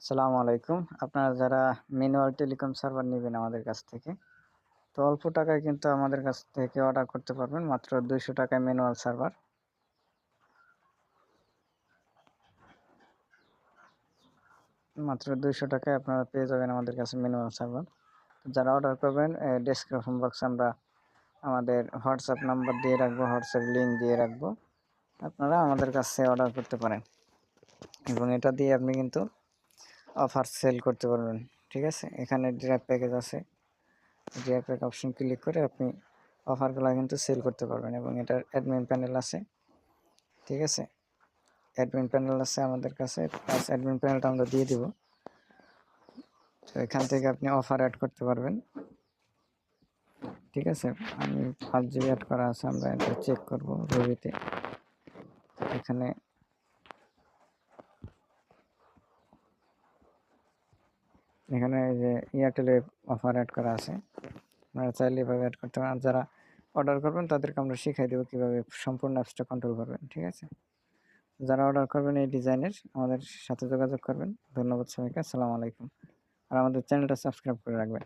আসসালামু আলাইকুম। আপনারা যারা ম্যানুয়াল টেলিকম সার্ভার নিবেন আমাদের কাছ থেকে, তো অল্প টাকায় কিন্তু আমাদের কাছ থেকে অর্ডার করতে পারবেন। মাত্র ৳200 ম্যানুয়াল সার্ভার। মাত্র ৳200 আপনারা পেয়ে যাবেন আমাদের কাছে ম্যানুয়াল সার্ভার। যারা অর্ডার করবেন ডেসক্রিপশন বক্সে আমরা আমাদের হোয়াটসঅ্যাপ নাম্বার দিয়ে রাখবো, হোয়াটসঅ্যাপ লিঙ্ক দিয়ে রাখবো। আপনারা আমাদের কাছে অর্ডার করতে পারেন এবং এটা দিয়ে আপনি কিন্তু অফার সেল করতে পারবেন। ঠিক আছে? এখানে ড্রাইভ প্যাকেজ আছে। ড্রাইভ প্যাক অপশন ক্লিক করে আপনি অফারগুলো কিন্তু সেল করতে পারবেন এবং এটার অ্যাডমিন প্যানেল আছে। ঠিক আছে? অ্যাডমিন প্যানেল আছে আমাদের কাছে, প্লাস অ্যাডমিন প্যানেলটা আমরা দিয়ে দিব। তো এখান থেকে আপনি অফার অ্যাড করতে পারবেন। ঠিক আছে? আমি 5 GB অ্যাড করা আছে, আমরা এটা চেক করব রবিতে। এখানে এখানে এই যে এয়ারটেলের অফার অ্যাড করা আছে, আপনারা চাইলে এভাবে অ্যাড করতে পারেন। আর যারা অর্ডার করবেন তাদেরকে আমরা শিখাই দেবো কীভাবে সম্পূর্ণ অ্যাপসটা কন্ট্রোল করবেন। ঠিক আছে? যারা অর্ডার করবেন এই ডিজাইনের আমাদের সাথে যোগাযোগ করবেন। ধন্যবাদ সবাইকে। আসসালামু আলাইকুম। আর আমাদের চ্যানেলটা সাবস্ক্রাইব করে রাখবেন।